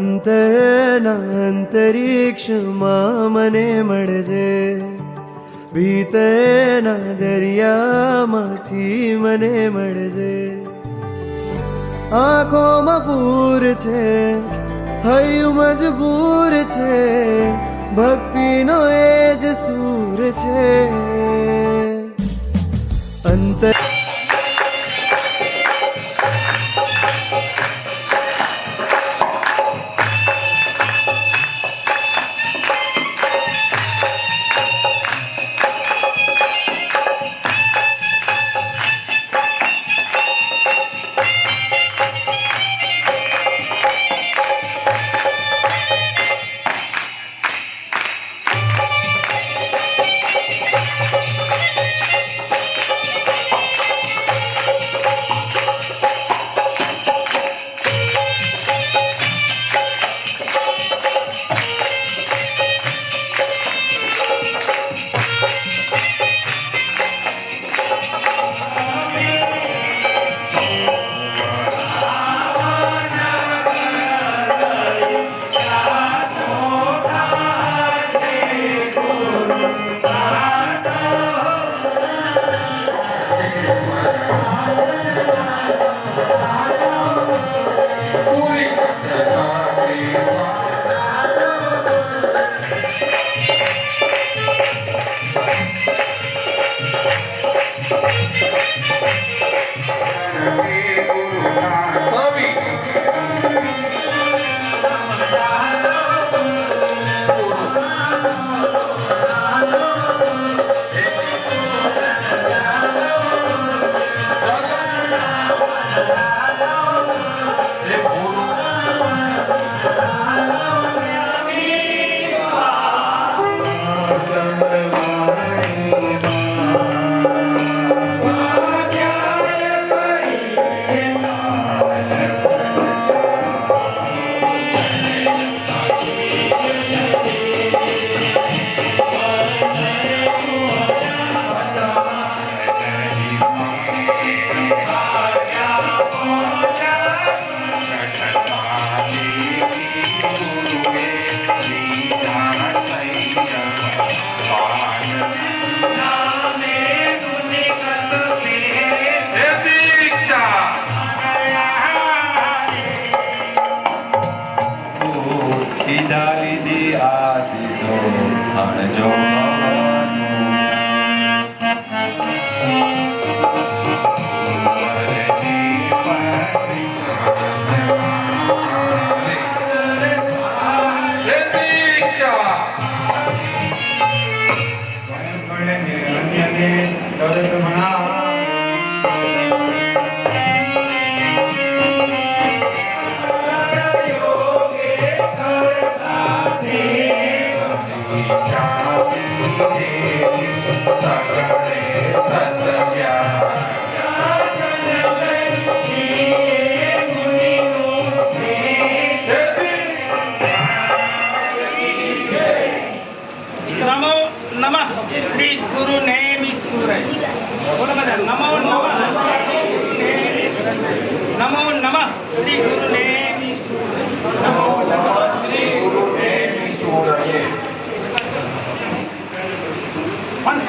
અંતરના અંતરિક્ષમાં મને મળજે, ભીતરના દરિયામાંથી મને મળજે. આંખોમાં પૂર છે, હૈયું મજબૂર છે, ભક્તિનો એ જ સૂર છે. અંતર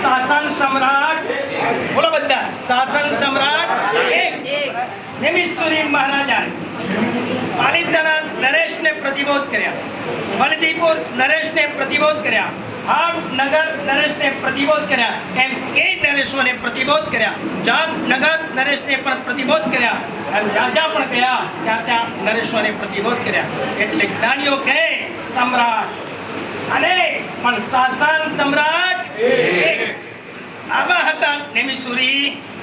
શાસન સમ્રાટ બોલો બધા શાસન સમ્રાટ નેમિષુરી મહારાજા પાલિતાણા નરેશને પ્રતિબોધ કર્યા, વલદીપુર નરેશને પ્રતિબોધ કર્યા, ભાવનગર નરેશને પ્રતિબોધ કર્યા, એમ કે નરેશોને પ્રતિબોધ કર્યા, જામનગર નરેશને પણ પ્રતિબોધ કર્યા, એમ જ્યાં જ્યાં પણ ગયા ત્યાં ત્યાં નરેશોને પ્રતિબોધ કર્યા. એટલે જ્ઞાનીઓ કહે સમ્રાટ અને પણ શાસન સમ્રાટ આવા હતા નેમિષુરી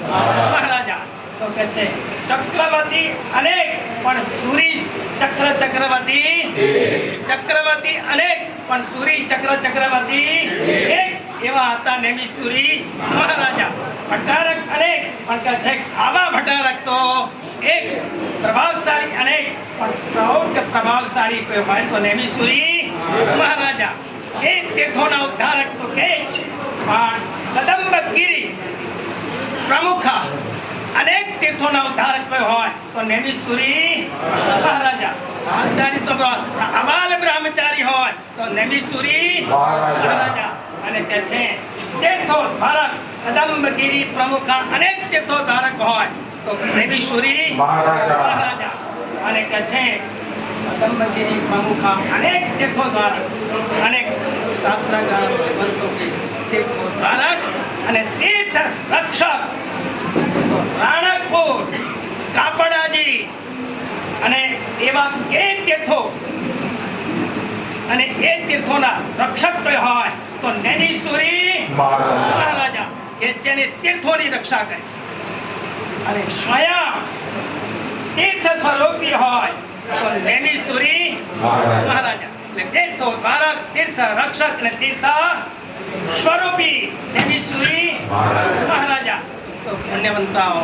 મહારાજા. તો કે છે ચક્રવર્તી અનેક પણ સુરી ચક્રવર્તી ચક્રવર્તી અનેક પણ સુરી ચક્રવર્તી એક એવા હતા નેમિષુરી મહારાજા. ભટ્ટારક અનેક પણ કે છે આવા ભટ્ટારક તો એક પ્રભાવશાળી અનેક પણ પ્રૌઢ પ્રભાવશાળી કોઈ હોય તો નેમિષુરી મહારાજા. એ તીર્થોના ઉદ્ધારક તો કે છે પણ કદંબગીરી પ્રમુખ અનેક તીર્થોના ઉદ્ધારક કોઈ હોય તો નેમિષુરી મહારાજા. બ્રહ્મચારી તો અબાલ બ્રહ્મચારી હોય તો નેમિસુરી મહારાજા અને કે છે તીર્થો ધારક કદંબગીરી પ્રમુખ અનેક તીર્થો ધારક હોય તો નેમિસુરી મહારાજા અને કે છે કદંબગીરી પ્રમુખ અનેક તીર્થો ધારક અનેક શાસ્ત્રકાર ગ્રંથો કે તીર્થો ધારક અને તીર્થ રક્ષક રાણકપુર કાપડાજી અને એવા કે તીર્થો અને એ તીર્થોના રક્ષક કોઈ હોય તો નેમિસુરી મહારાજા કે જેને તીર્થોની રક્ષા કરે અને સ્વયં તીર્થ સ્વરૂપી હોય તો નેમિસુરી મહારાજા એટલે તીર્થો ધારક તીર્થ રક્ષક અને તીર્થ સ્વરૂપી નેમિસુરી મહારાજા તો પુણ્યવંતાઓ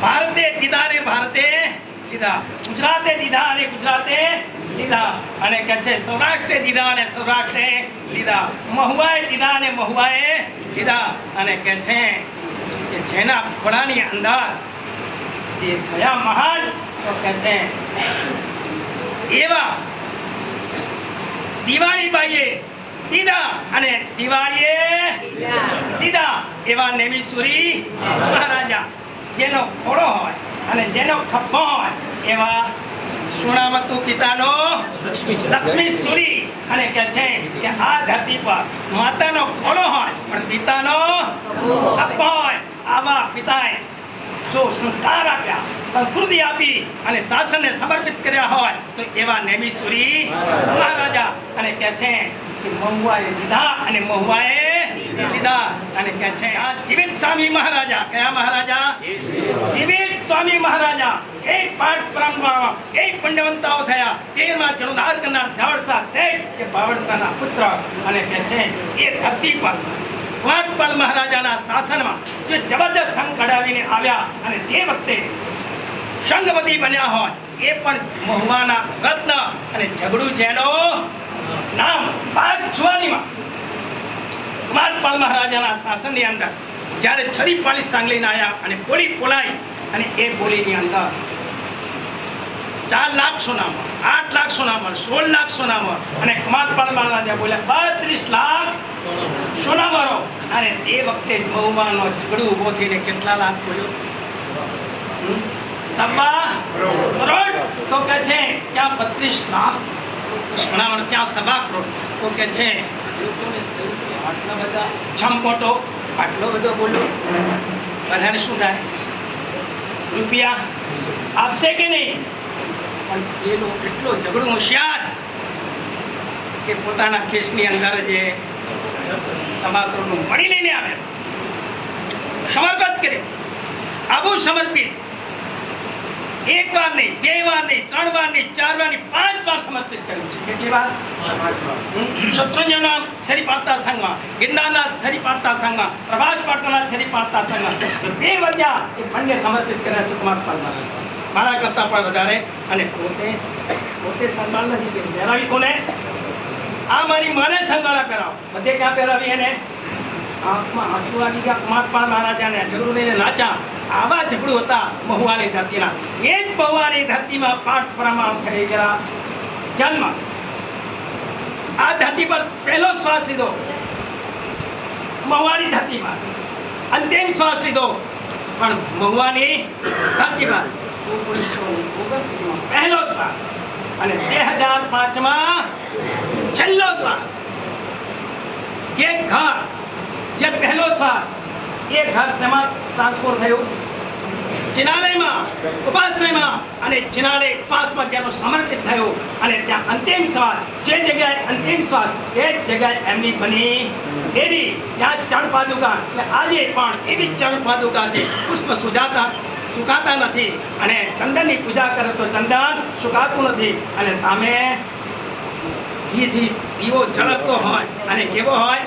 ભારતે દીધા ને ભારતે લીધા ગુજરાતે દીધા અને ગુજરાતે લીધા અને કે છે સૌરાષ્ટ્રે દીધા અને સૌરાષ્ટ્રે લીધા મહુવાએ દીધા અને મહુવાએ લીધા અને કે છે કે જેના ખોળાની અંદર જે થયા મહાન તો કે છે એવા દિવાળીબાઈએ દીધા અને દિવાળીએ દીધા એવા નેમિસુરી મહારાજા જેનો ખોળો હોય અને જેનો ખભો હોય એવા સુણાવતુ પિતાનો લક્ષ્મીસુરી અને કે છે કે આ ધરતી પર માતાનો ખોળો હોય પણ પિતાનો ખભો હોય આવા પિતાએ જો સંસ્કાર આપ્યા સંસ્કૃતિ આપી અને શાસનને સમર્પિત કર્યા હોય તો એવા નેમિસુરી મહારાજા અને કે છે કે મહુવાએ લીધા અને મહુવાએ લીધા અને કે છે આ જીવિત સ્વામી મહારાજા કયા મહારાજા જીવિત સ્વામી મહારાજા એક પાઠ પરમ્પરામાં એક પુણ્યવંતાઓ થયા 13માં જણુધાર કરનાર ઝાવડસા શેઠ જે બાવળસાના પુત્ર અને કે છે એ ધરતી પર વાટપાલ મહારાજાના શાસનમાં જે જબરદસ્ત સંઘ કઢાવીને આવ્યા અને તે વખતે સંઘપતિ બન્યા હોય એ પણ મહુવાના રત્ન અને ઝઘડું જેનો નામ બાદ જુવાનીમાં વાટપાલ મહારાજાના શાસનની અંદર જ્યારે છરી પાળી સાંગલીને આવ્યા અને બોલી બોલાઈ અને એ બોલીની અંદર 4 લાખ સોનામાં 8 લાખ સોનામાં 16 લાખ સોનામાં અને કુમારપાલ મહારાજા બોલ્યા 32 લાખ સોનાવાળો અને તે વખતે મહુવાનો ઝઘડું ઊભો થઈને કેટલા લાખ બોલ્યો 1.25 કરોડ તો કે છે ક્યાં 32 લાખ સોનાવાળો ક્યાં 1.25 કરોડ તો કે છે આટલા બધા છમપોટો આટલો બધો બોલ્યો બધાને શું થાય રૂપિયા આપશે કે નહીં પણ પેલો એટલો ઝઘડું હોશિયાર કે પોતાના કેસની અંદર જે સમાકરણનું મળી લઈને આવે સમર્પિત કરે આવું સમર્પિત 1 વાર નહીં 2 વાર નહીં 3 વાર નહીં 4 વાર નહીં 5 વાર સમર્પિત કર્યું છે કેટલી વાર શત્રુંજયના છરી પાડતા સંઘમાં ગિરનારના છરી પાડતા સંઘમાં પ્રભાસ પાટણના છરી પાડતા સંઘમાં 2 વદ્યા એ બંને સમર્પિત કર્યા છે કુમારપાલ મારા કરતાં પણ વધારે અને પોતે સંભાળ નથી કરી પહેરાવી કોને આ મારી માને સંભાળા પહેરાવો બધે ક્યાં પહેરાવી એને આંખમાં આંસુ આવી ગયા કુમારપાલ મહારાજાને ઝઘડું લઈને નાચ્યા આવા ઝઘડું હતા મહુવાની ધરતીના એ જ મહુવાની ધરતીમાં પાઠ પ્રમાણ થઈ ગયા જન્મ આ ધરતી પર પહેલો શ્વાસ લીધો મહુવાની ધરતીમાં અંતિમ શ્વાસ લીધો પણ મહુવાની ધરતીમાં 1929 પહેલો શ્વાસ અને 2005માં છેલ્લો શ્વાસ જે ઘર જે પહેલો શ્વાસ એ ઘર શેમાં ટ્રાન્સફોર થયું જિનાલયમાં ઉપાશ્રયમાં અને જિનાલય ઉપાસમાં જેનો સમર્પિત થયો અને ત્યાં અંતિમ શ્વાસ જે જગ્યાએ અંતિમ શ્વાસ એ જ જગ્યાએ એમની બની એની ત્યાં ચરણ પાદુકા એટલે આજે પણ એવી ચરણ પાદુકા છે પુષ્પ સુકાતા નથી અને ચંદનની પૂજા કરે તો ચંદન સુકાતું નથી અને સામે ઘીથી દીવો ઝળકતો હોય અને કેવો હોય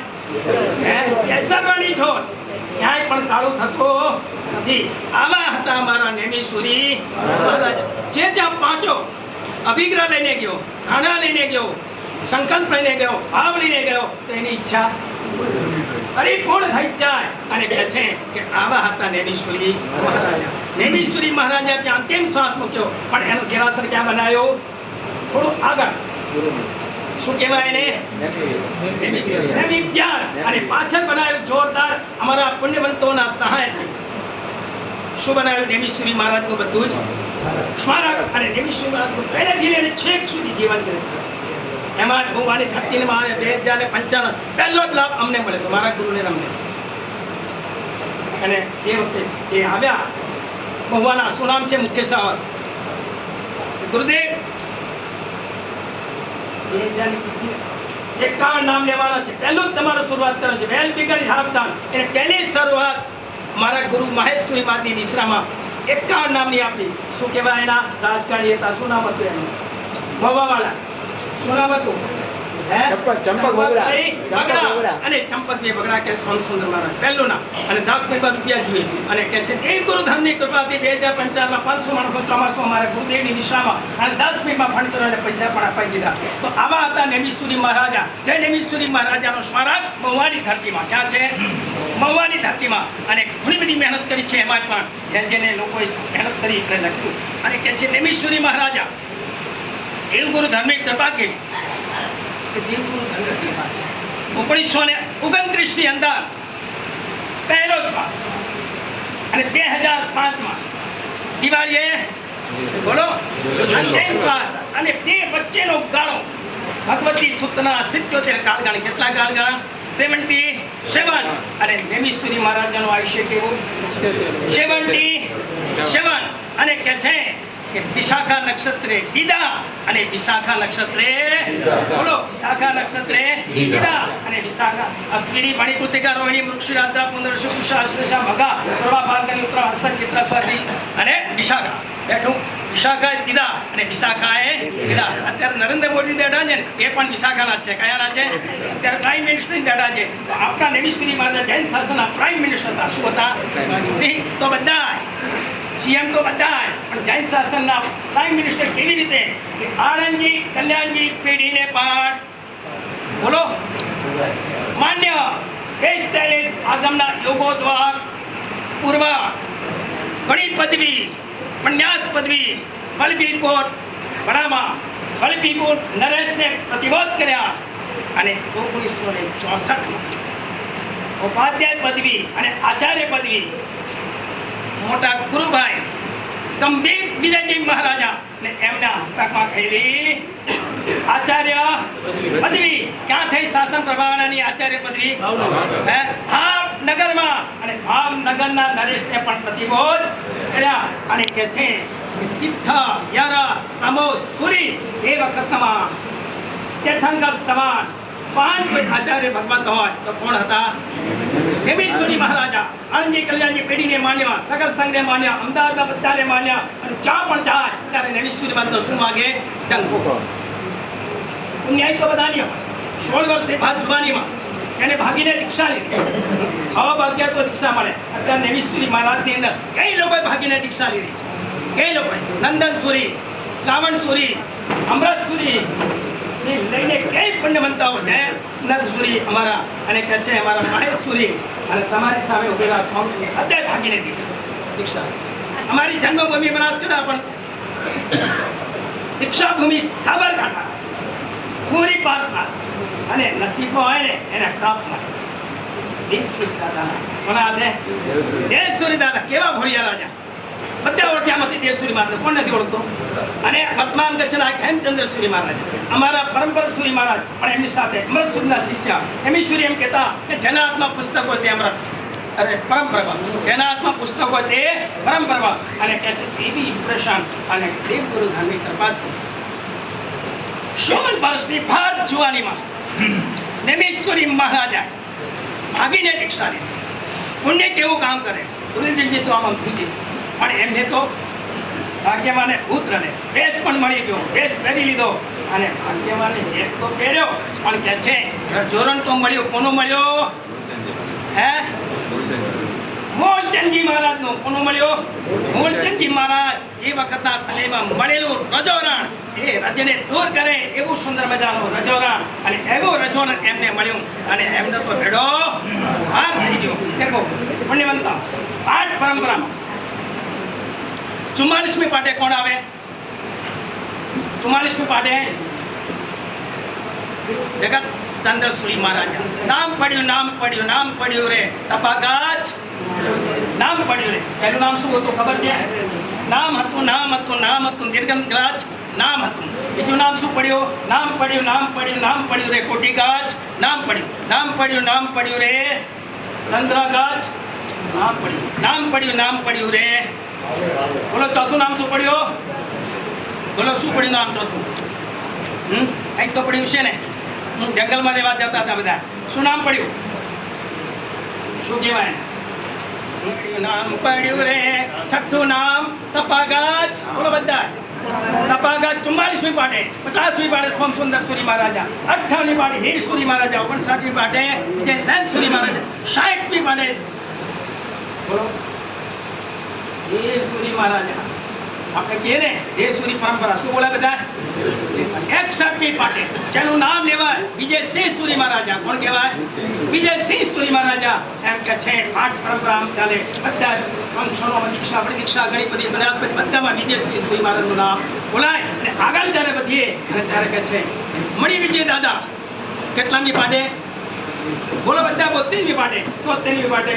કેસરવાળી ઠોર ક્યાંય પણ કાળું થતું નથી આવા હતા અમારા નેમિસુરી મહારાજ જે ત્યાં પાંચો અભિગ્રહ લઈને ગયો ખાના લઈને ગયો સંકલ્પ લઈને ગયો ભાવ લઈને ગયો તો એની ઈચ્છા પરિપૂર્ણ થઈ જાય અને કહે છે કે આવા હતા નેમિસુરી મહારાજા નેમિશ્વરી મહારાજા ત્યાં અંતિમ શ્વાસ મૂક્યો, પણ એનો દેરાસર ક્યાં બનાવ્યો? થોડું આગળ. શું કહેવાય એને? નેમી પ્યાર. અને પાછળ બનાવ્યું જોરદાર અમારા પુણ્યવંતોના સહાયથી. શું બનાવ્યું? નેમિશ્વરી મહારાજનું બધું જ સ્મારક. અને નેમિશ્વરી મહારાજનું પહેલેથી લઈને છેક સુધી જીવન કર્યું. એમાં ભગવાનની ધરતીમાં 2055 પહેલો જ લાભ અમને મળ્યો હતો, મારા ગુરુને અમને. અને એ વખતે એ આવ્યા. ભગવાનના શું નામ છે? મુખ્ય સાવર ગુરુદેવ. 51 નામ લેવાના છે. પહેલું જ તમારે શરૂઆત કરો છે. વેલ બિગન હાફદાન. એટલે પહેલી શરૂઆત મારા ગુરુ મહેશ્વરી માતની નિશ્રામાં 51 નામની આપી. શું કહેવાય એના? રાજકારણી હતા. શું નામ હતું એનું? મવાવાળા. શું નામ હતું? ચંપક બગડા. અને ચંપકભાઈ બગડા કે સોનસુંદર મહારાજ પહેલું નામ. અને 10 રૂપિયા જોઈએ. અને કે છે એ ગુરુ ધર્મની કૃપાથી 2055 માં 500 માણસો ચોમાસું અમારા ગુરુદેવની નિશ્રામાં અને 10 મિનિટમાં ભણતર અને પૈસા પણ અપાઈ દીધા. તો આવા હતા નેમિશ્વરી મહારાજા. જય નેમિશ્વરી મહારાજાનો સ્મારક મહુવાની ધરતીમાં. ક્યાં છે? મહુવાની ધરતીમાં. અને ઘણી બધી મહેનત કરી છે. એમાં પણ જેને લોકોએ મહેનત કરી અને લખ્યું. અને કે છે નેમિશ્વરી મહારાજા એવું ગુરુ ધર્મની કૃપા કેવી કે દેવગુરુ ધર્મ 1929 ની અંદર પહેલો શ્વાસ. અને 2005 દિવાળીએ બોલો અંતિમ શ્વાસ. અને તે વચ્ચેનો ગાળો ભગવતી સૂત્રના 77 કાળગાળા. કેટલા કાળગાળા? 77. અને નેમિશ્વરી મહારાજાનું આયુષ્ય કેવું? 77. અને કે છે કે વિશાખા નક્ષત્રે દીદા અને વિશાખા નક્ષત્રે બોલો વિશાખા નક્ષત્રે દીદા અને વિશાખા અશ્વિની મણિ કૃતિકા રોહિણી મૃક્ષિરાદ્રા પુનર્ષુ કુશાશ્લેષા મઘા પ્રભા ફાલ્ગુની ઉત્તરા હસ્ત ચિત્રા સ્વાતિ અને વિશાખા. બેઠું વિશાખા દીદા અને વિશાખાએ દીદા. અત્યારે નરેન્દ્ર મોદી બેઠા છે ને એ પણ વિશાખાના જ છે. કયાના છે? અત્યારે પ્રાઇમ મિનિસ્ટર બેઠા છે. તો આપણા નેમિશ્વરી મહારાજ જૈન શાસનના પ્રાઇમ મિનિસ્ટર હતા. શું હતા? તો બધા સીએમ તો બધા પણ જૈન શાસનના પ્રાઇમ મિનિસ્ટર કેવી રીતે? આણંદજી કલ્યાણજી પેઢીને પણ બોલો માન્ય 45 આગમના યોગો દ્વાર પૂર્વ ઘણી પદવી પન્યાસ પદવી ફલપીકોટ બરામાં ફલપીકોટ નરેશને પ્રતિબોધ કર્યા. અને 1964 ઉપાધ્યાય પદવી અને આચાર્ય પદવી મોટા ગુરુભાઈ ગંભીર વિજયજી મહારાજા ને એમના હસ્તકમાં થયેલી આચાર્ય પદવી. ક્યાં થઈ? શાસન પ્રભાવનાની આચાર્ય પદવી ભાવનગરમાં. અને ભાવનગરના નરેશને પણ પ્રતિબોધ કર્યા. અને કે છે તીર્થ યરા સમો સુરી એ વખતમાં તીર્થંકર સમાન મહાન કોઈ આચાર્ય ભગવંત હોય તો કોણ હતા? નેમિશ્વરી મહારાજા. આણંદજી કલ્યાણજી પેઢીને માન્યા, સગર સંઘને માન્યા, અમદાવાદના બધાને માન્યા. અને જ્યાં પણ જાય ત્યારે નેમિશ્વરી મહારાજ શું માગે? ટંકો. ન્યાય તો બધાની હોય. 16 વર્ષની બાદ જુવાનીમાં એને ભાગીને રિક્ષા લીધી. ખાવા ભાગ્યા તો રિક્ષા મળે. અત્યારે નેમિશ્વરી મહારાજની અંદર કઈ લોકોએ ભાગીને રિક્ષા લીધી? કઈ લોકોએ? નંદનસુરી, રાવણસુરી, અમૃતસુરી લઈને કઈ પુણ્યવંતાઓ છે? નરસુરી અમારા અને કે છે અમારા મહેશ્વરી અને તમારી સામે ઉભેલા સ્વામી અત્યારે ભાગીને દીધી દીક્ષા. અમારી જન્મભૂમિ બનાસકાંઠા પણ દીક્ષા ભૂમિ સાબરકાંઠા પૂરી પાસના અને નસીબો હોય ને એના કાપમાં દેવસુરી દાદાના કોના હાથે? દેવસુરી દાદા. કેવા ભોળિયા રાજા. બધા ઓળખ્યામાંથી દેવસુરી મહારાજ કોણ નથી ઓળખતો? અને વર્તમાન કચ્છના હેમચંદ્રસુરી મહારાજ અમારા પરંપરાસુરી મહારાજ પણ એમની સાથે અમૃતસુરીના શિષ્ય હેમીશ્વરી એમ કહેતા કે જેના હાથમાં પુસ્તકો તે અમૃત અરે પરંપરા જેના હાથમાં પુસ્તકો તે પરંપરા. અને કે છે એવી ઇમ્પ્રેશન અને દેવગુરુ ધાર્મિક કૃપાથી 16 વર્ષની ભાર જુવાનીમાં નેમિશ્વરી મહારાજા ભાગીને દીક્ષા લીધી. પુણ્ય કેવું કામ કરે ગુરુજીજી તો આમ પૂછે. પણ એમને તો ભાગ્યવાને પુત્રને વેશ પણ મળી ગયો. વેશ પહેરી લીધો અને ભાગ્યવાને વેશ તો પહેર્યો પણ કે છે રજોરણ તો મળ્યો. કોનો મળ્યો? હે? મૂળચંદજી મહારાજનો. કોનો મળ્યો? મૂળચંદજી મહારાજ એ વખતના સમયમાં મળેલું રજોરણ એ રજને દૂર કરે એવું સુંદર મજાનું રજોરણ. અને એવું રજોરણ એમને મળ્યું અને એમને તો ભેડો હાર થઈ ગયો. દેખો પુણ્યવંતા પાઠ પરંપરામાં 44મી પાટે કોણ આવે? 44મી પાટે જગત ચંદ્ર સુરી મહારાજા. નામ પડ્યું રે તપાગાચ. નામ પડ્યું રે. પહેલું નામ શું હતું ખબર છે? નામ હતું દીર્ઘનગાચ નામ હતું. બીજું નામ શું પડ્યું? નામ પડ્યું રે કોટીગાચ. નામ પડ્યું રે ચંદ્રગાચ. નામ પડ્યું રે. બોલો ચોથું નામ શું પડ્યું? બોલો શું પડ્યું નામ ચોથું? કંઈક તો પડ્યું છે ને. જંગલમાં રહેવા જતા હતા બધા. શું નામ પડ્યું? શું કહેવાય? નામ પડ્યું રે. છઠ્ઠું નામ તપાગાચ. બોલો બધા. તપાગાચ 44મી પાટે. 50મી પાટે સોમસુંદર સુરી મહારાજા. 58મી પાટે હીર સુરી મહારાજા. 59મી પાટે વિજયસેન સુરી મહારાજા. 60મી પાટે બોલો હીર સુરી મહારાજા. આપણે કહીએ ને હીર સુરી પરંપરા. શું બોલે બધા? 61મી પાટે જેનું નામ લેવાય વિજયસિંહ સુરી મહારાજા. કોણ કહેવાય? વિજયસિંહ સુરી મહારાજા. એમ કે છે પાઠ પરંપરા આમ ચાલે. બધા ફંક્શનોમાં દીક્ષા પ્રદીક્ષા ગણપતિ બધામાં વિજયસિંહ સુરી મહારાજનું નામ બોલાય. અને આગળ જ્યારે વધીએ અને ત્યારે કે છે મણી વિજય દાદા. કેટલામી પાટે? બોલો બધા. 32મી પાટે. 73મી પાટે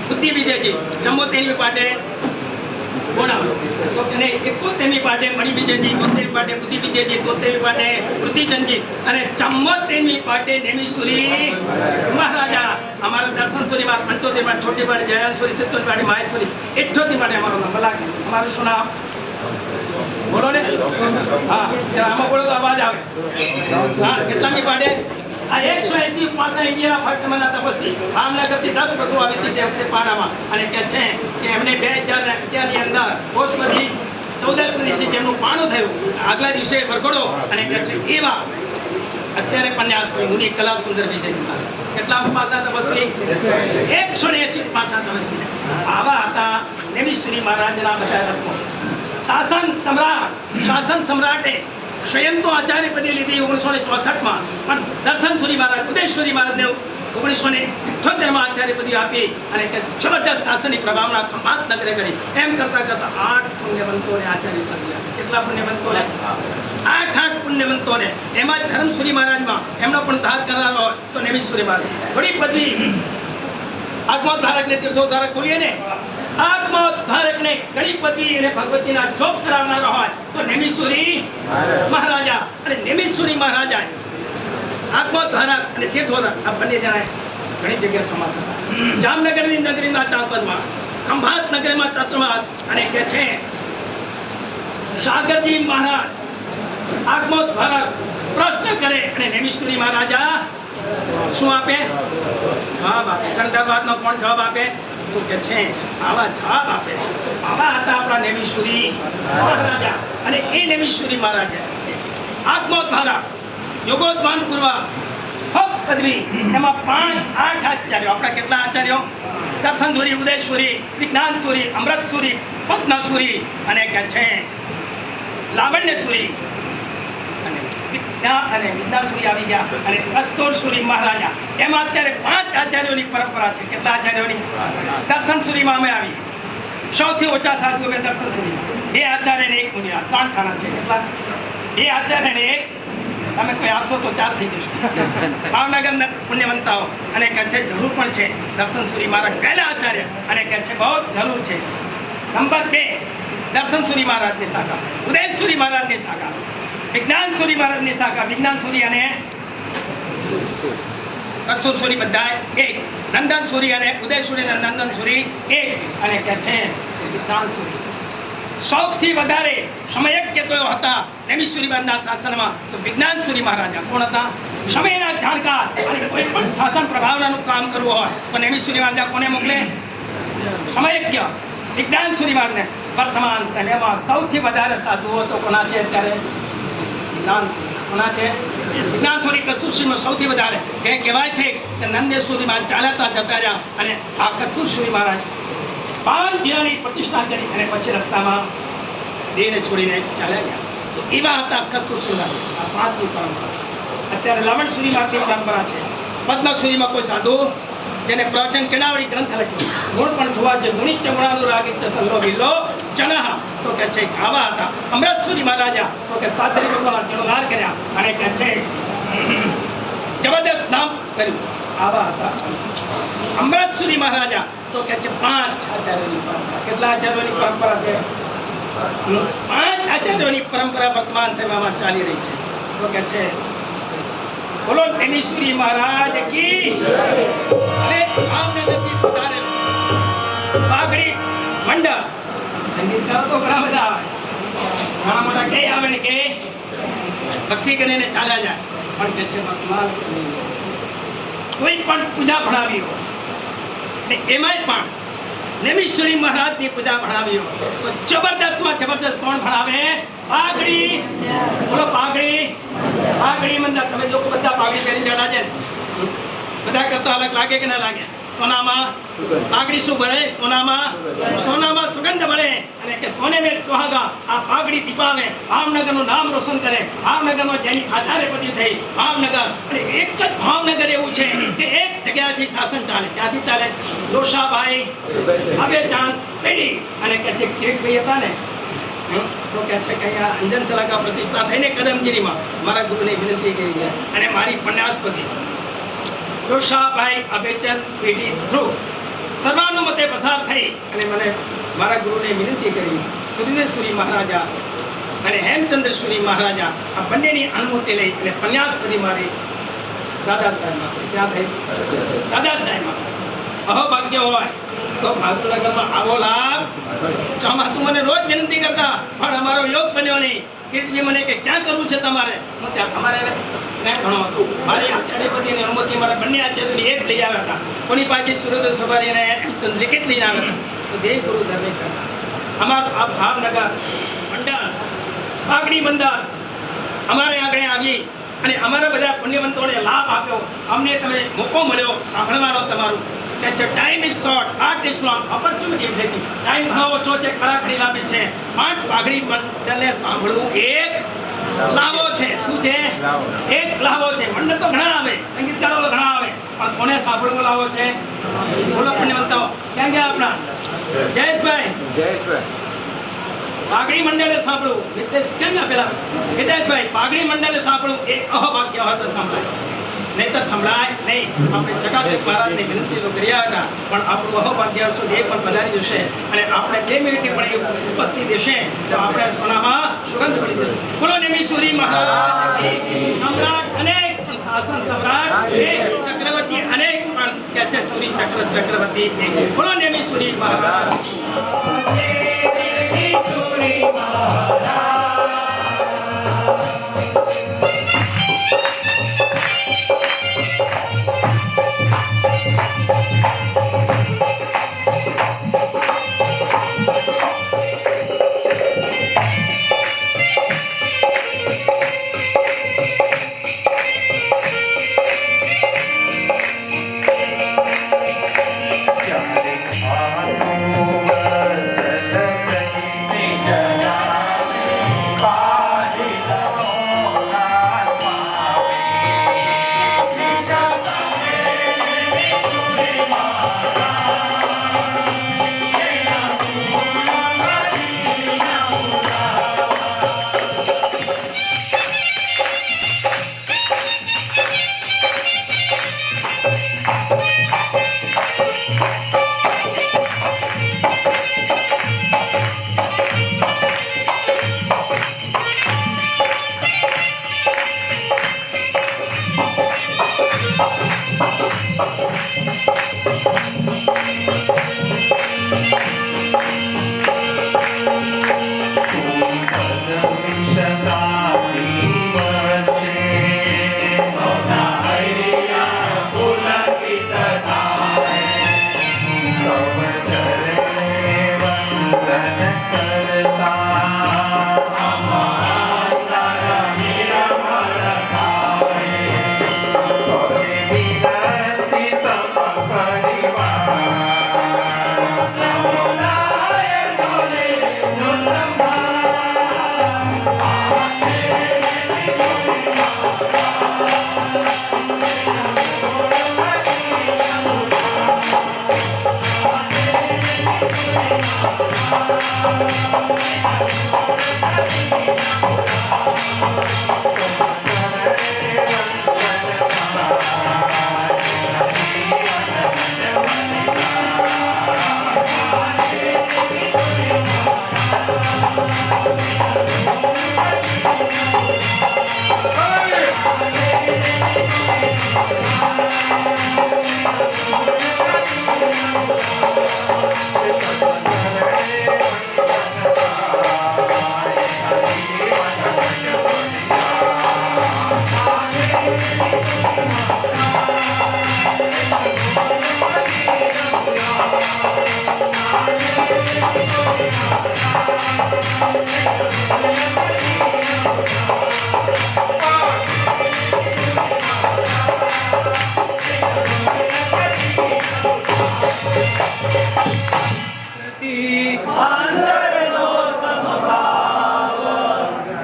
બુદ્ધિ વિજયજી. 74મી પાટે કોણ આવે? 71મી પાટે મણી વિજયજી. 72મી પાટે બુદ્ધિ વિજયજી. 73મી પાટે વૃદ્ધિચંદજી. અને 74મી પાટે નેમિસુરી મહારાજા. અમારા દર્શન સુરી માં 75 પાટે છોટી પાટે જયાલ સુરી. 77 પાટે માહેશ્વરી. 78 પાટે અમારો નંબર લાગે. અમારું શું નામ બોલો ને? હા આમાં બોલો તો અવાજ આવે. હા કેટલામી પાટે? આ 180 પાટના ઇન્ડિયાના ફર્ટમાંના તપસ્વી ભાવનગરથી 10 બસો આવી હતી તે વખતે પાડામાં. અને કે છે કે એમને 2011ની અંદર પોષમથી 14 દિવસે જેમનું પાણું થયું આગલા દિવસે વરઘોડો. અને કે છે એવા અત્યારે પણ મુનિ કલા સુંદર વિજય. કેટલા પાટના તપસ્વી? 180 પાટના તપસ્વી. આવા હતા નેમિશ્વરી મહારાજના બધા રત્નો. શાસન સમ્રાટે સ્વયં તો આચાર્ય પદે લીધી 1964માં. પણ દર્શન સુરી મહારાજ ઉદયશ્વરી મહારાજને 1978માં આચાર્ય પદી આપી. અને જબરદસ્ત શાસનની પ્રભાવના ખંભાત નગરે કરી. એમ કરતા 8 પુણ્યવંતોને આચાર્ય પદી આપી. કેટલા પુણ્યવંતોને? 8 પુણ્યવંતોને. એમાં ધર્મસુરી મહારાજમાં એમનો પણ ધાર કરારો હોય તો નેમિશ્વરી મહારાજ. થોડી પદવી આત્મોદ્ધારકને તીર્થોદ્ધારક બોલીએ ને. આત્મોદ્ધારકને ઘણી પદવી અને ભગવતીના જોગ કરાવનારા હોય તો નેમિશ્વરી મહારાજા. અને નેમિશ્વરી મહારાજા આત્મોદ્ધારક અને તીર્થોદ્ધારક આ બંને જણાએ ઘણી જગ્યાએ સમાસ હતા. જામનગરની નગરીના ચારપદમાં, ખંભાત નગરીમાં ચાતુર્માસ. અને કે છે સાગરજી મહારાજ આત્મોદ્ધારક પ્રશ્ન કરે અને નેમિશ્વરી મહારાજા શું આપે? જવાબ આપે. ગણધર્વાદનો કોણ જવાબ આપે? તો કે છે આવા જવાબ આપે. આવા હતા આપણા નેમિશ્વરી મહારાજા. અને એ નેમિશ્વરી મહારાજા આત્મોદ્ધારક યોગોદ્વાન પૂર્વક પદવી. એમાં 5-8 આચાર્યો. આપણા કેટલા આચાર્યો? દર્શનસુરી, ઉદયસુરી, વિજ્ઞાનસુરી, અમૃતસુરી, પદ્મસુરી. અને કે છે લાવણ્યસુરી અને વિદ્યાસુરી આવી ગયા. અને કસ્તુરસુરી મહારાજા. એમાં અત્યારે 5 આચાર્યોની પરંપરા છે. કેટલા આચાર્યોની? દર્શનસુરીમાં અમે આવી. સૌથી ઓછા સાધુ અમે દર્શનસુરીમાં. 2 આચાર્ય ને 1 મુનિયા. 3 ખાના છે. કેટલા? 2 આચાર્ય ને 1. તમે કોઈ આપશો તો 4 થઈ જશે. ભાવનગર પુણ્યવંતાઓ. અને કે છે જરૂર પણ છે. દર્શનસુરી મહારાજ પહેલા આચાર્ય. અને કે છે બહુ જરૂર છે. નંબર 2 દર્શનસુરી મહારાજની શાખા, ઉદયસુરી મહારાજની શાખા, વિજ્ઞાનસુરી મહારાજની શાખા. વિજ્ઞાનસુરી અને કસ્તુરસુરી બધા 1. નંદનસુરી અને ઉદયસુરી અને નંદનસુરી 1. અને કે છે વિજ્ઞાનસુરી. સૌથી વધારે સમયજ્ઞ કયો હતા નેમિશ્વરી મહારાજના શાસનમાં? તો વિજ્ઞાનસુરી મહારાજા. કોણ હતા? સમયના જાણકાર. અને કોઈ પણ શાસન પ્રભાવનાનું કામ કરવું હોય તો નેમિશ્વરી મહારાજા કોને મોકલે? સમયજ્ઞ વિજ્ઞાનસુરી મહારાજને. વર્તમાન સમયમાં સૌથી વધારે સાધુઓ તો કોના છે અત્યારે? કોના છે? વિજ્ઞાનસુરી. કસ્તુરસુરીમાં સૌથી વધારે. જે કહેવાય છે કે નંદેશ્વરીમાં ચાલતા જતા રહ્યા. અને આ કસ્તુરસુરી મહારાજ 52 જિલ્લાની પ્રતિષ્ઠા કરી અને પછી રસ્તામાં દેહને છોડીને ચાલ્યા ગયા. તો એવા હતા કસ્તુરસુરી મહારાજ. આ 5ની પરંપરા. અત્યારે લાવણસુરી મહારાજની પરંપરા છે. પદ્મસુરીમાં કોઈ સાધુ જેને પ્રવચન કેળાવડી ગ્રંથ લખ્યો ગુણ પણ જોવા છે ગુણી ચમડાનું રાગી સલ્લો વિલ્લો ચણહ તો કે છે આવા હતા અમૃતસુરી મહારાજા તો કે સાધરી ભગવાન ચણોદાર કર્યા અને કે છે જબરદસ્ત નામ કર્યું આવા હતા અમૃતસુરી મહારાજા તો કે છે 5 આચાર્યોની પરંપરા કેટલા આચાર્યોની પરંપરા છે 5 આચાર્યોની પરંપરા વર્તમાન સમયમાં ચાલી રહી છે તો કે છે બોલો નેમિશ્વરી મહારાજ કી અને ભાવનગર થી પધારે પાઘડી મંડળ સંગીતકાર તો ઘણા બધા આવે ઘણા બધા કે આવે ને કે ભક્તિ કરીને ચાલ્યા જાય પણ કે છે વર્તમાન સમયમાં કોઈ પણ પૂજા ભણાવી હોય ને એમાંય પણ નેમિશ્વરી મહારાજની પૂજા ભણાવી હોય તો જબરદસ્તમાં જબરદસ્ત કોણ ભણાવે પાઘડી બોલો પાઘડી મંદિર તમે લોકો બધા પાઘડી પહેરી બેઠા છે બધા કરતા અલગ લાગે કે ના લાગે સોનામાં પાઘડી શું ભરે સોનામાં સુગંધ ભરે અને કે સોને મેં સુહાગા આ પાઘડી દીપાવે ભાવનગરનું નામ રોશન કરે ભાવનગરમાં જેની આધારે બધી થઈ ભાવનગર અને એક જ ભાવનગર એવું છે કે એક જગ્યાથી શાસન ચાલે ક્યાંથી ચાલે ડોસાભાઈ આબેચાંદ પેઢી અને કે છે કેકભાઈ હતા ને તો કે છે કે અહીંયા અંજન સલાકા પ્રતિષ્ઠા થઈને કદમગીરીમાં મારા ગુરુને વિનંતી કરી છે અને મારી પન્યાસ્પતિ ડોસાભાઈ આબેચાંદ પેઢી થ્રુ સર્વાનુમતે પસાર થઈ અને મને મારા ગુરુને વિનંતી કરી સુરેન્દ્રસુરી મહારાજા અને હેમચંદ્રસુરી મહારાજા આ બંનેની અનુમતિ લઈ અને પન્યાસ્પતિ મારી દાદા સાહેબમાં ક્યાં થઈ દાદા સાહેબમાં અહોભાગ્ય હોય તો ભાવનગરમાં આવો લાભ ચોમાસું મને રોજ વિનંતી કરતા પણ અમારો યોગ બન્યો નહીં કીર્તિ મને કે ક્યાં કરવું છે તમારે હું ત્યાં અમારે મેં ઘણો હતું મારી આચાર્યપતિની અનુમતિ મારા બંને આચાર્યની એક લઈ આવ્યા હતા કોની પાસે સુરેન્દ્ર સવારી અને લિખિત લઈને આવ્યા હતા તો દેવ ગુરુ ધર્મે કરતા અમારું આ ભાવનગર મંડળ પાઘડી મંડળ અમારે આગળ આવી અને અમારા બધા પુણ્યવંતોને લાભ આપ્યો અમને તમે મોકો મળ્યો સાંભળવાનો તમારું કે છે time is short art is long opportunity નથી ટાઈમ ઘણો ઓછો છે કલાકડી લાંબી છે પણ પાઘડી મંડળને સાંભળવું એક લાવો છે શું છે એક લાવો છે મંડળ તો ઘણા આવે સંગીતકારો તો ઘણા આવે પણ કોને સાંભળવું લાવો છે બોલો પુણ્યવંતો ક્યાં ગયા આપણા જયેશભાઈ પાઘડી મંડળે સાંભળવું નિતેશ કેમ ના પેલા હિતેશભાઈ પાઘડી મંડળે સાંભળવું એ અહોભાગ્ય હોય તો સંભળાય નહીતર સંભળાય નહીં આપણે ચકાચક મહારાજને વિનંતી તો કર્યા હતા પણ આપણું અહોભાગ્ય સુધી પણ પધારી જશે અને આપણે 2 મિનિટની પણ ઉપસ્થિત રહેશે તો આપણે સોનામાં સુગંધ પડી જશે બોલો નેમિશ્વરી મહારાજ સમ્રાટ અનેક પણ શાસન સમ્રાટ એક ચક્રવર્તી અનેક પણ કે છે સુરી ચક્રવર્તી એક બોલો નેમિશ્વરી મહારાજ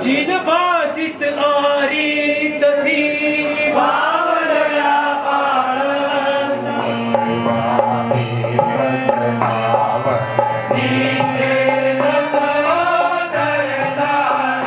જીન ભાષિત આરીતથી ભાવ દયા પાળન નિષેધ સહો કરતા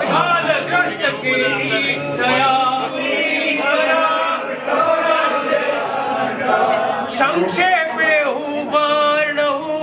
कालग्रस्त के दया ईश्वरा संक्षेपे हूँ वर्ण हूँ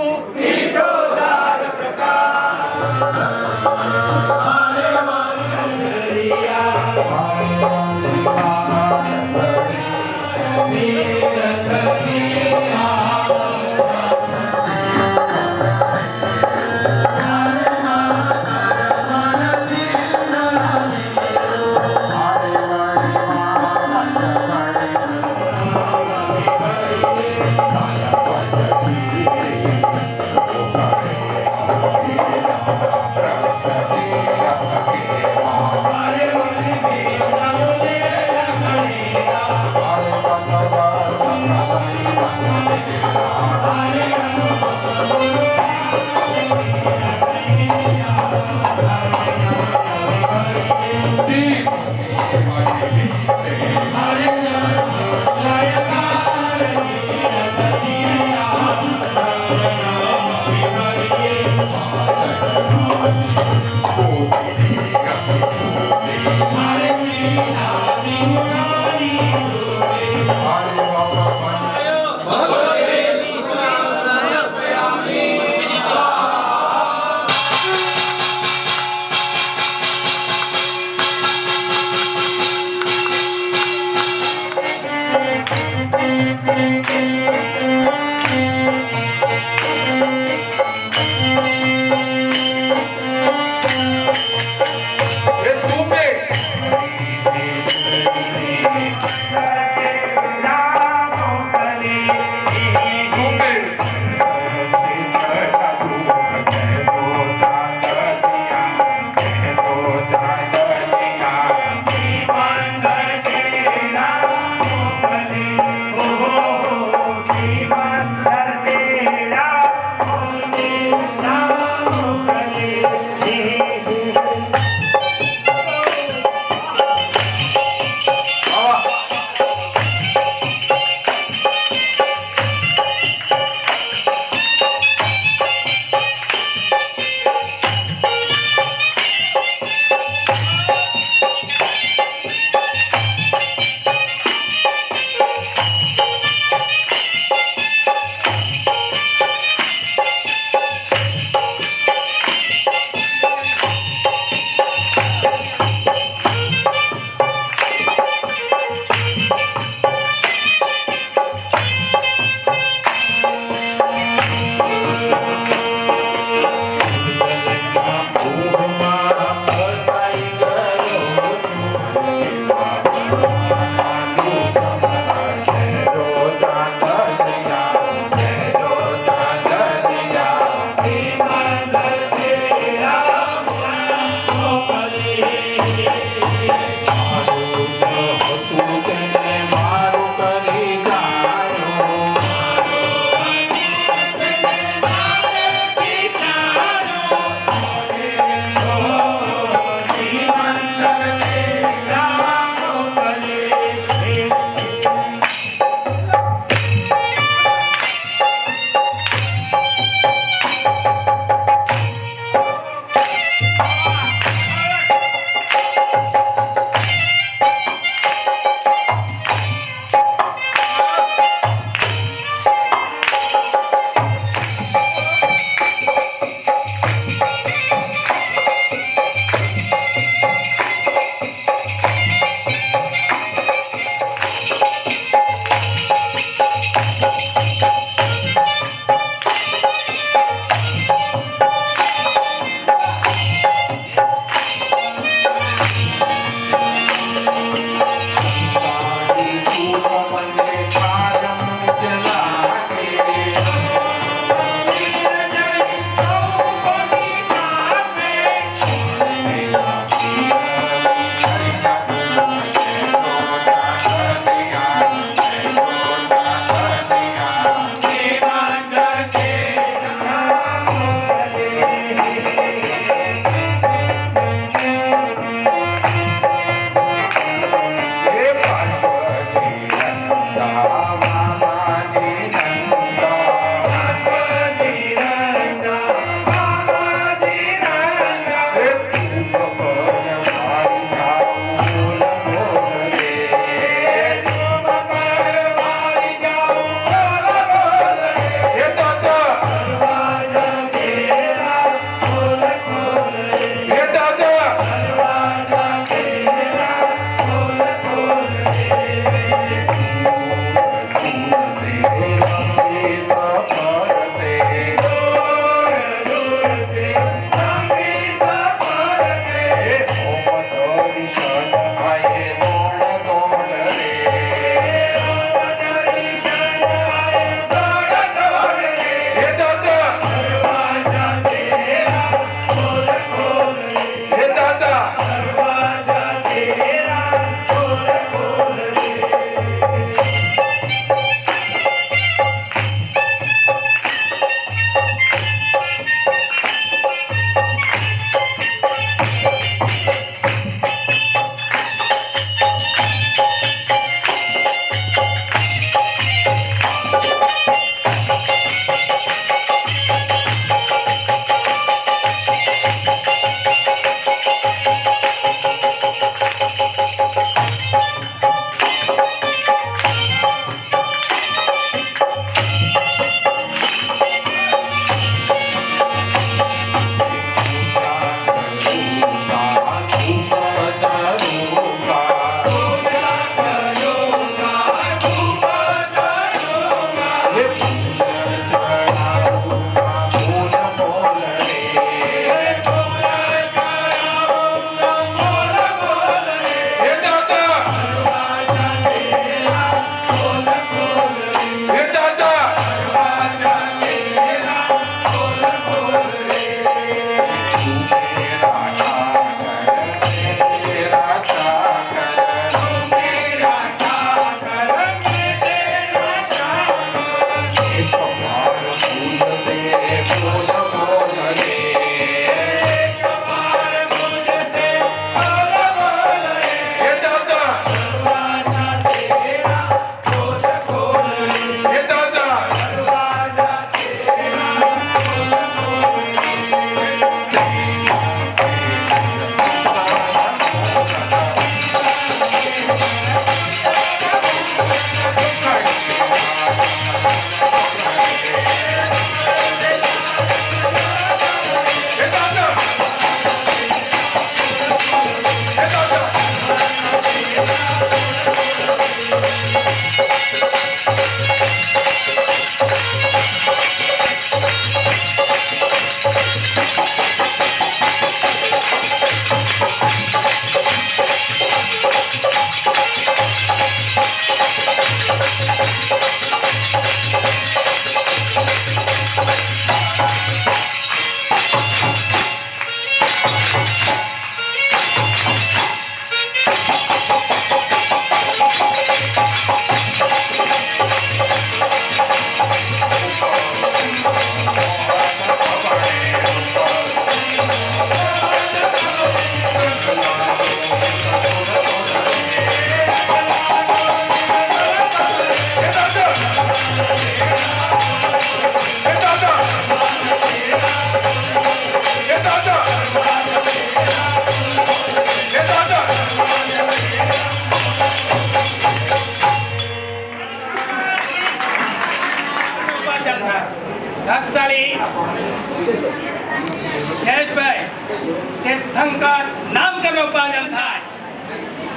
ઓમકાર નામ કર્મ ઉપાર્જન થાય,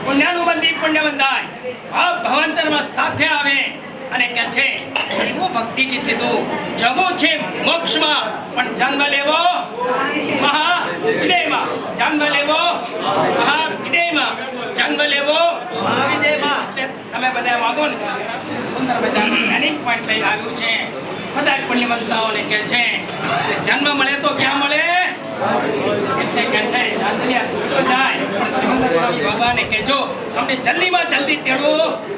પુણ્યાનુબંધી પુણ્ય બંધાય, ભાવ ભવંતરમાં સાથે આવે અને કહે છે એવું ભક્તિ ગીત લીધું, જવું છે મોક્ષમાં પણ જન્મ લેવો મહાવિદેયમાં, જન્મ લેવો મહાવિદેયમાં, જન્મ લેવો મહાવિદેયમાં. એટલે તમે બધા માગો ને સુંદર મજાનું અનેક પોઈન્ટ લઈ આવ્યું છે. બધા પુણ્યવંતાઓને કહે છે કે જન્મ મળે તો ક્યાં મળે, એટલે કહે છે ચાંદલિયા તૂટો જાય પણ સિમંદર સ્વામી ભગવાને કહેજો અમને જલ્દીમાં જલ્દી તેડો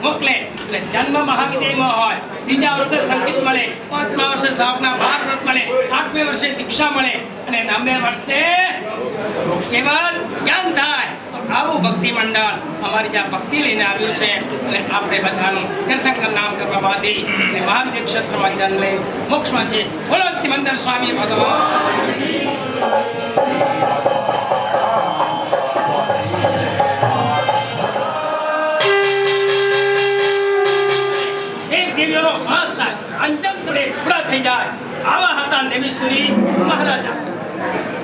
મોકલે. એટલે જન્મ મહાવિદેયમાં હોય, બીજા વર્ષે સંગીત મળે, 5મા વર્ષે સાપના 12 વ્રત મળે, 8મે વર્ષે દીક્ષા મળે અને 9મે વર્ષે કેવલ જ્ઞાન થાય. તો આવું ભક્તિ મંડળ અમારી જ્યાં ભક્તિ લઈને આવ્યું છે અને આપણે બધાનું તીર્થંકર નામ કરવા બાંધી અને મહાવિદ્ય ક્ષેત્રમાં જન્મ લે મોક્ષમાં છે. બોલો સિમંદર સ્વામી ભગવાન. એક દિવ્યનો ભાસ થાય, અંજન સડે પૂરા થઈ જાય. આવા હતા નેમિશ્વરી મહારાજા.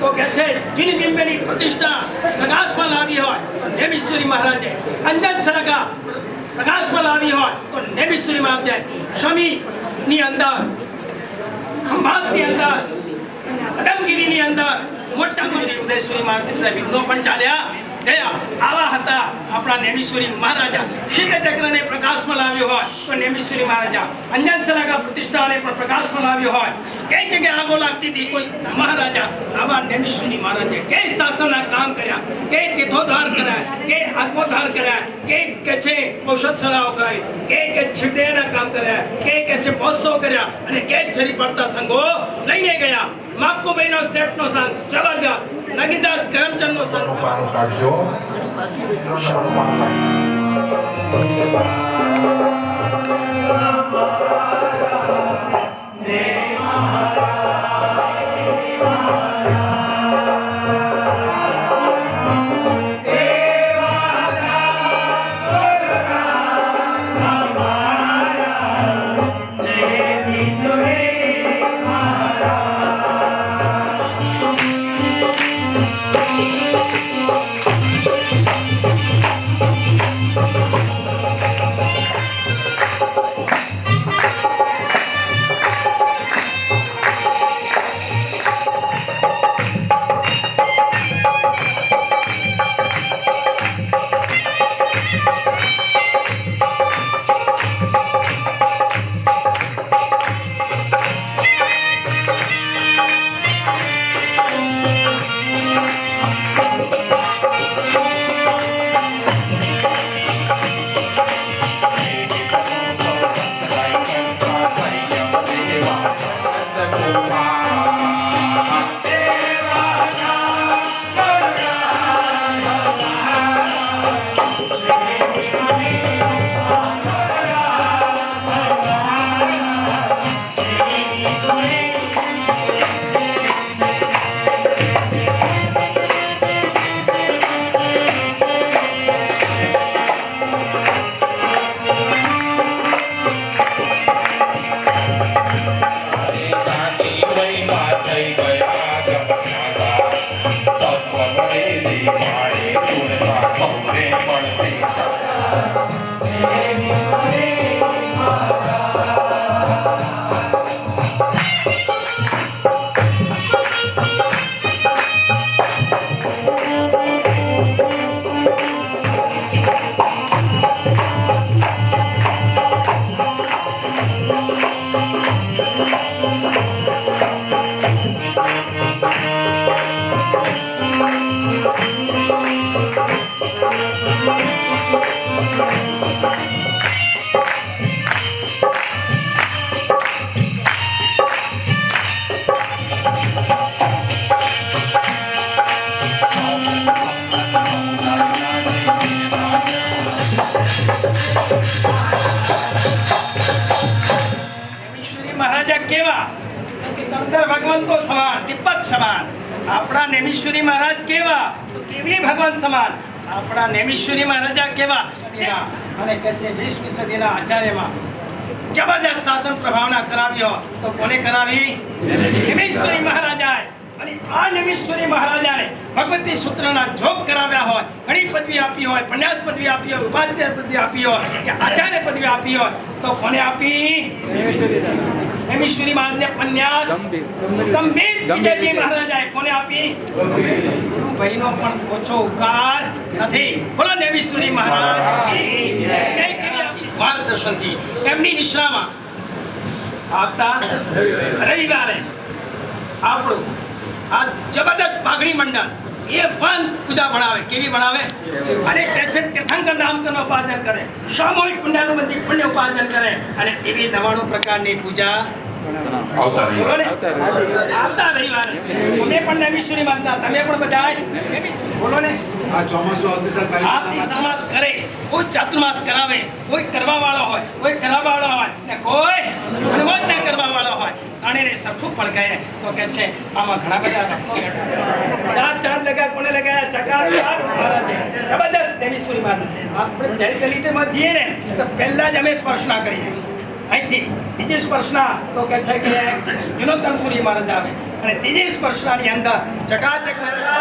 તો કે છે જીની બિંબેની પ્રતિષ્ઠા પ્રકાશમાં લાવી હોય નેમિશ્વરી મહારાજે, અંજન સરગા પ્રકાશમાં લાવી હોય તો નેમિશ્વરી મહારાજે સ્વામીની અંદર, ખંભાતની અંદર, કદમગીરીની અંદર મોટા મોટી ઉદયશ્વરી મહારાજ વિઘ્નો પણ ચાલ્યા ગયા. આવા હતા આપણા નેમિશ્વરી મહારાજા. શીત ચક્રને પ્રકાશમાં લાવ્યો હોય તો નેમિશ્વરી મહારાજા, અંજન સરગા પ્રતિષ્ઠાને પણ પ્રકાશમાં લાવ્યો હોય, કઈ જગ્યાએ આગો લાગતી હતી કોઈ મહારાજા, આવા નેમિશ્વરી મહારાજે કઈ શાસનના કામ કર્યા, કઈ તીર્થોદ્ધાર કર્યા, કઈ આત્મોદ્ધાર કર્યા, કઈ કે છે ઔષધશાળાઓ કરાવી, કઈ છિવડેના કામ કર્યા, કઈ કે છે મહોત્સવ કર્યા અને કઈ છરી પડતા સંઘો લઈને ગયા. માકુભાઈનો સેટનો સંઘ જબરજસ્ત, નગીદાસ કરમચંદનો સંઘ. કાઢજો ભગવંતો સમાન, દીપક સમાન. આપણા નેમિશ્વરી મહારાજ કેવા તો કેવડી ભગવાન સમાન. આપણા નેમિશ્વરી મહારાજા કેવા અને કે છે 20મી સદીના આચાર્યમાં જબરદસ્ત શાસન પ્રભાવના કરાવી હોય તો કોને કરાવી? નેમિશ્વરી મહારાજાએ અને આ નમેશ્વરી મહારાજાને ભગવતી સૂત્રના જોગ કરાવ્યા હોય, ઘણી પદવી આપી હોય, પન્યાસ પદવી આપી હોય, ઉપાધ્યાય પદવી આપી હોય કે આચાર્ય પદવી આપી હોય, તો કોને આપી? નમેશ્વરી મહારાજને પન્યાસ ગંભીર વિજયજી મહારાજાએ કોને આપી? ગુરુભાઈનો પણ ઓછો ઉપકાર નથી. બોલો નમેશ્વરી મહારાજ કી જય. કેવી આપી માર્ગદર્શનથી એમની નિશ્રામાં આવતા રવિવારે આપણું આ જબરદસ્ત પાઘડી મંડળ એ પણ પૂજા ભણાવે. કેવી ભણાવે? અને કહે છે તીર્થંકર નામકરણનું ઉપાર્જન કરે, સામૂહિક પુણ્યાનુબંધી પુણ્ય ઉપાર્જન કરે અને એવી 99 પ્રકારની પૂજા બોલો ને આવતા રવિવારે. તમે પણ નમેશ્વરી માતા, તમે પણ બધાય બોલો ને. આ ચોમાસું આવતી સર આપની સમાસ કરે, કોઈ ચાતુર્માસ કરાવે, કોઈ કરવા વાળો હોય, કોઈ કરાવવા વાળો હોય ને કોઈ અનુમોદ ન કરવા વાળો હોય, ત્રણેયને સરખું પણ કહે તો કે છે આમાં ઘણા બધા રત્નો બેઠા. ચાર લગા કોને લગાયા? ચકાચક મહારાજે. જબરદસ્ત નમેશ્વરી માતા. આપણે જયકલીમાં જઈએ ને તો પહેલા જ અમે સ્પર્શના કરીએ અહીંથી. બીજી સ્પર્શના તો કે છે કે વિનોદનસુરી મહારાજ આવે અને ત્રીજી સ્પર્શનાની અંદર ચકાચક મહારાજ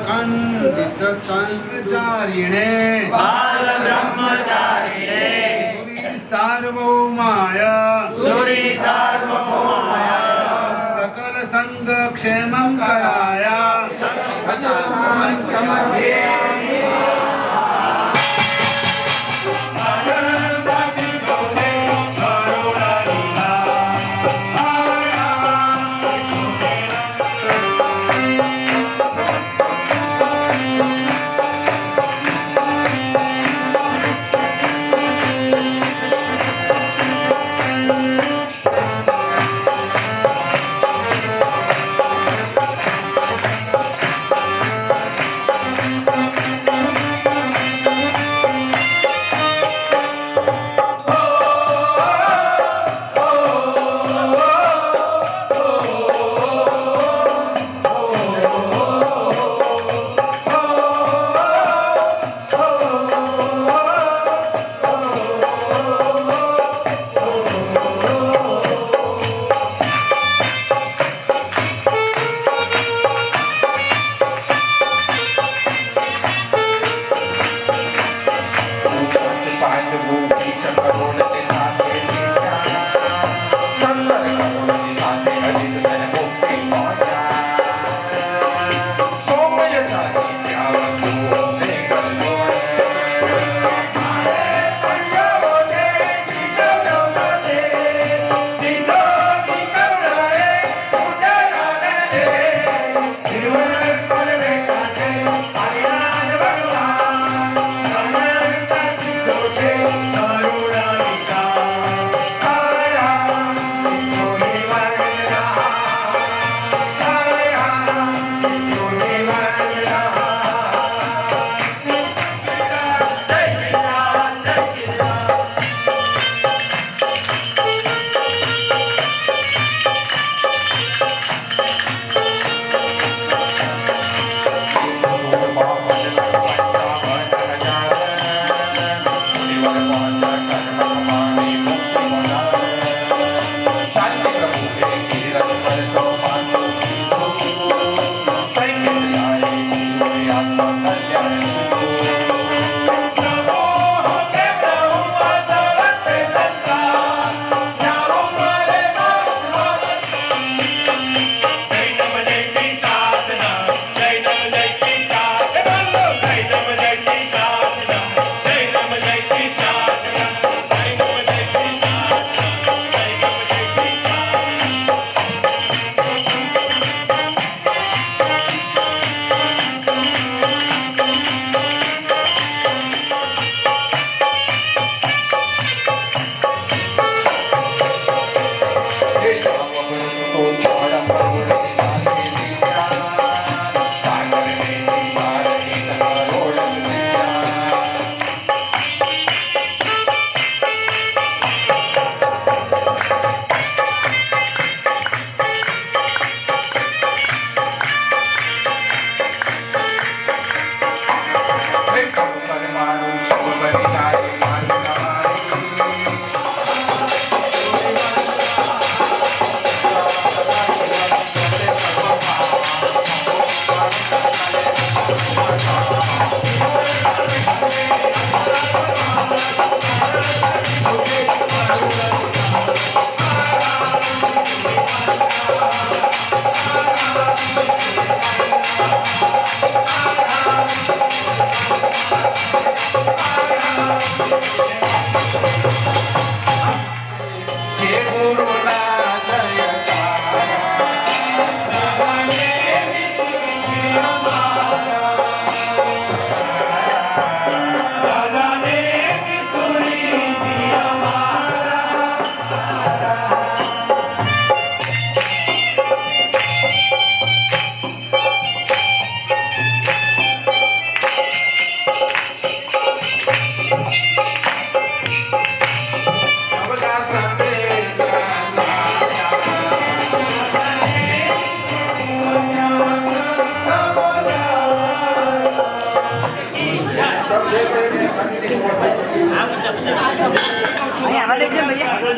खंडित तंत्रचारिणे बाल ब्रह्मचारिणे सुरी सार्वभौमाय सकल संग क्षेमं कराय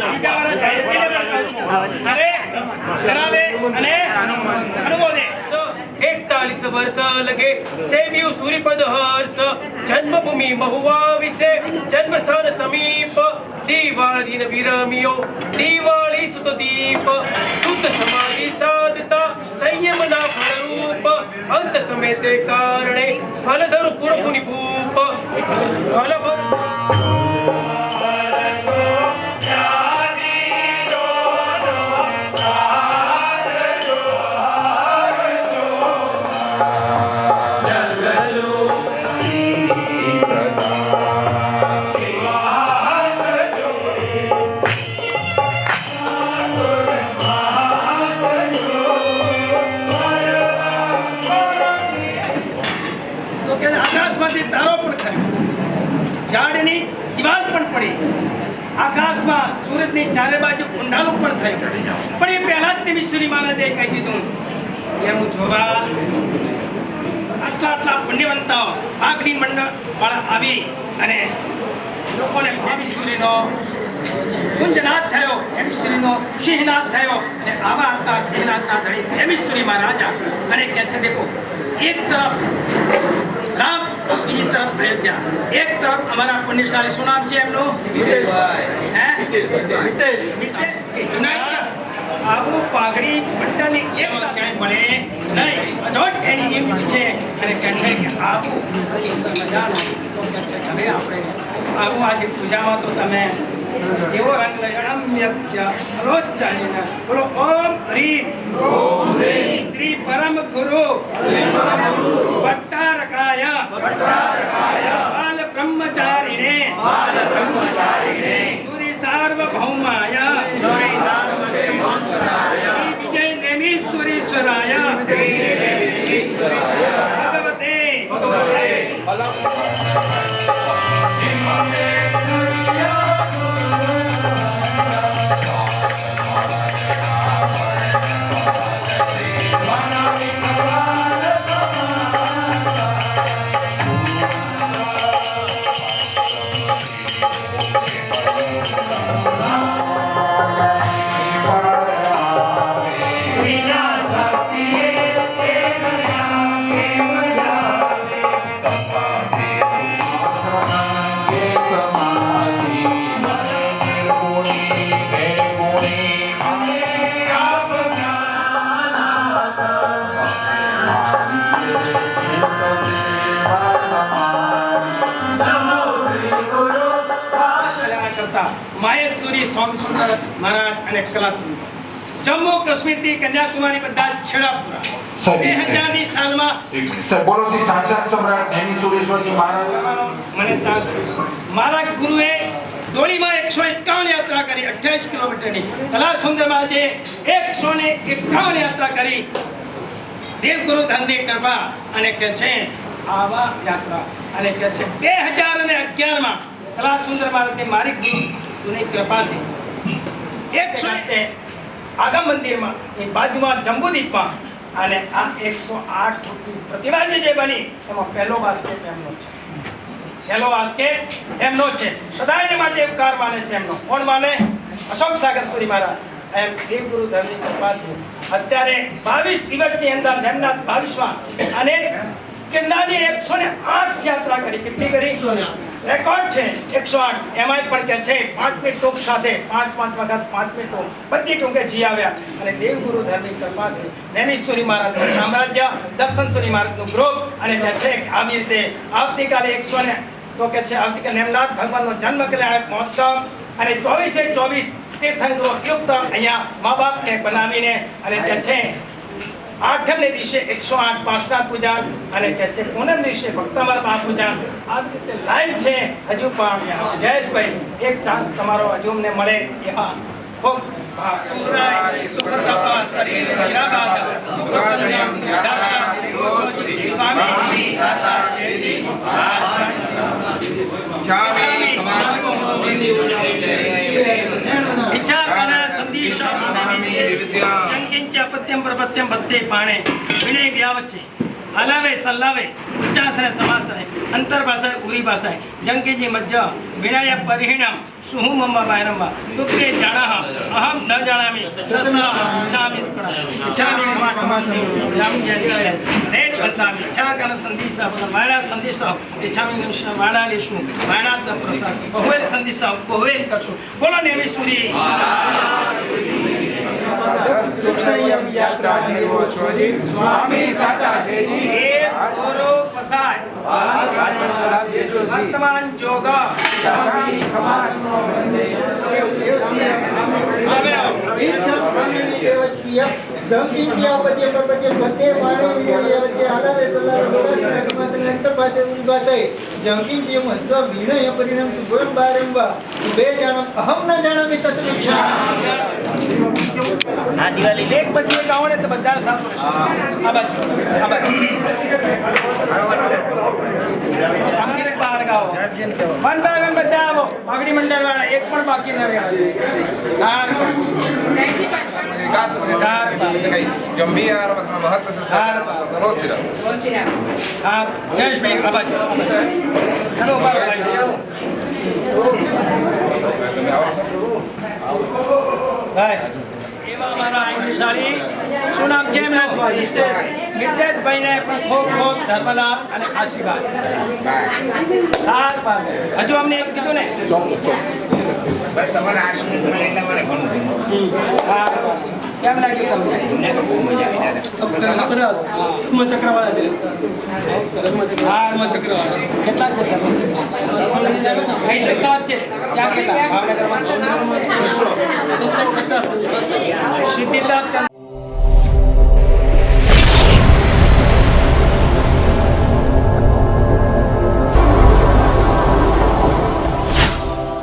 બીજા વાળા જયેશભાઈને પણ કહું છું. અરે કરાવે અને અનુમોદે. 41 વર્ષ લગે સેવ્યું સૂર્યપદ હર્ષ જન્મભૂમિ મહુવા વિશે જન્મસ્થાન સમીપ દિવાળી વિરમિયો દિવાળી સુત દીપ શુદ્ધ સમાધિ સાધતા સંયમના ફળરૂપ અંત સમેતે કારણે ફલધર પુરમુનિ ભૂપ ફલભર આકાશમાંથી તારો પણ ખર્યો ઝાડની દિવાલ પણ પડી આકાશમાં સૂરજની ચારે બાજુ ઊંડાણું પણ થયું પણ એ પહેલા જ દેવીશ્વરી મહારાજે કહી દીધું એમ જોવા આટલા પુણ્યવંતાઓ આખરી મંડળ વાળા આવી અને લોકોને દેવીશ્વરીનો કુંજનાથ થયો દેવીશ્વરીનો સિંહનાથ થયો અને આવા હતા સિંહનાથના ધણી દેવીશ્વરી મહારાજા અને કહે છે દેખો એક તરફ રામ બીજી તરફ અયોધ્યા એક તરફ અમારા પુણ્યશાળી શું નામ છે એમનું મિતેશ આવું પાઘડી મંડળની એક ક્યાંય મળે નહીં અજોટ એની એમ છે અને કહે છે કે આવું સુંદર મજાનું તો કહે છે કે હવે આપણે આવું આજે પૂજામાં તો તમે એવો રંગ લઈ રોજ ચાલીને બોલો ઓમ હરીમ શ્રી પરમ ગુરુ ભટ્ટારકાય બાલ બ્રહ્મચારિણે સૂરી સાર્વભૌમાય વિજય નેમીશ્વરીશ્વરાય ભગવતે માયેશ્વરી સોમસુંદર મહારાજ અને કલાસુંદર જમ્મુ કાશ્મીરથી કન્યાકુમારી બધા છેડા પૂરા 2000ની સાલમાં બોલો શ્રી શાસક સમ્રાટ જ્ઞાનેશ્વરેશ્વરજી મહારાજ મને ચાન્સ મારા ગુરુએ દોડીમાં 151 યાત્રા કરી 28 કિલોમીટરની કલાસુંદરમાં જે 151 યાત્રા કરી દેવગુરુ ધનની કૃપા અને કે છે આવા યાત્રા અને કે છે 2011માં કલાસુંદર મહારાજની મારી ગુરુની કૃપાથી 100 આગા મંદિરમાં એ બાજુમાં જંબુદીપમાં અને આ 108 ફૂટની પ્રતિમા જે બની એમાં પહેલો બાસ્કેટ એમનો છે પહેલો બાસ્કેટ એમનો છે સદાયને માટે ઉપકાર માને છે એમનો કોણ માને અશોક સાગરપુરી મહારાજ એમ દેવગુરુ ધર્મની કૃપાથી અત્યારે 22 દિવસની અંદર એમના 22માં અને કેટલાની 108 યાત્રા કરી કેટલી કરી રેકોર્ડ છે 108 એમાં પણ કે છે 5 મિનિટ ટૂંક સાથે 5 વખત 5 મિનિટ બધી ટૂંકે જી આવ્યા અને દેવગુરુ ધર્મની કૃપાથી નેમીશ્વરી મહારાજનું સામ્રાજ્ય દર્શનશ્વરી મહારાજનું ગ્રુપ અને કે છે આવી રીતે આવતીકાલે 100 તો કે છે આવતીકાલે નેમનાથ ભગવાનનો જન્મ કલ્યાણક મહોત્સવ અને 24 તીર્થંકરો યુક્ત અહીંયા મા બાપને બનાવીને અને કે છે આઠમને દિવસે 108 પાસના પૂજા અને કે છે પૂનમ દિવસે ભક્તમાલ મહાપૂજા આવી રીતે લાઈન છે હજુ પણ જયેશભાઈ એક ચાન્સ તમારો હજુ અમને મળે એવા ખૂબ हलावे सल्लावे उच्चासने समासने अंतर भाषाए उरी भाषाए जंकीजी मज्ज विनय परिहिणम सुहुमम्बा बायरम्बा तुक्के जानाह अहम न जानामि तस्मा इच्छामि तुकड़ा इच्छामि क्षमामि राम जय रेड बंदामि इच्छा कन संदेशा माणा संदेशा इच्छामि निमिष माणा लेशु माणा द प्रसाद बहुए संदेशा बहुए करशु बोलो नेमी सूरी સુખસંયમ યાત્રા દેવો છોજી સ્વામી સાચા છે જી एक ओरो पसाय वर्तमान जोग સ્વામી ખમાસનો વંદે आवे आओ દેવસ્ય જંકિત્યા પદ્ય પદ્ય પદ્ય વાણી વચ્ચે આલાવે સલાવે બોલાસને સમાસને અંતર ભાષે ઉરી ભાષાએ જંકિત્ય મસ્સ વિનય પરિણામ સુગમ બારંબા બે જાણમ અહમ ન જાણામી તસ્મિચ્છા આ દિવાળી એક પછી એક આવડે તો બધા સાથ રહેશે આ બાજુ આમથી એક બહાર ગાઓ વન બાય વન બધા આવો પાઘડી મંડળ વાળા એક પણ બાકી ન રહે જંબીયા મહત્વ હા જયેશભાઈ આ બાજુ હેલો ભાઈ એવા અમારા આઈનશાળી શું નામ છે એમનું નિર્દેશભાઈને પણ ખૂબ ખૂબ ધર્મલાભ અને આશીર્વાદ હજુ અમને એક કીધું ને તમારા આશીર્વાદ મળે એટલે મને ઘણું હા કેમ લાગ્યું તમને કેટલા છે ધર્મચક્ર સાત છે ક્યાં કેટલા ભાવનગરમાં સિદ્ધિલાભ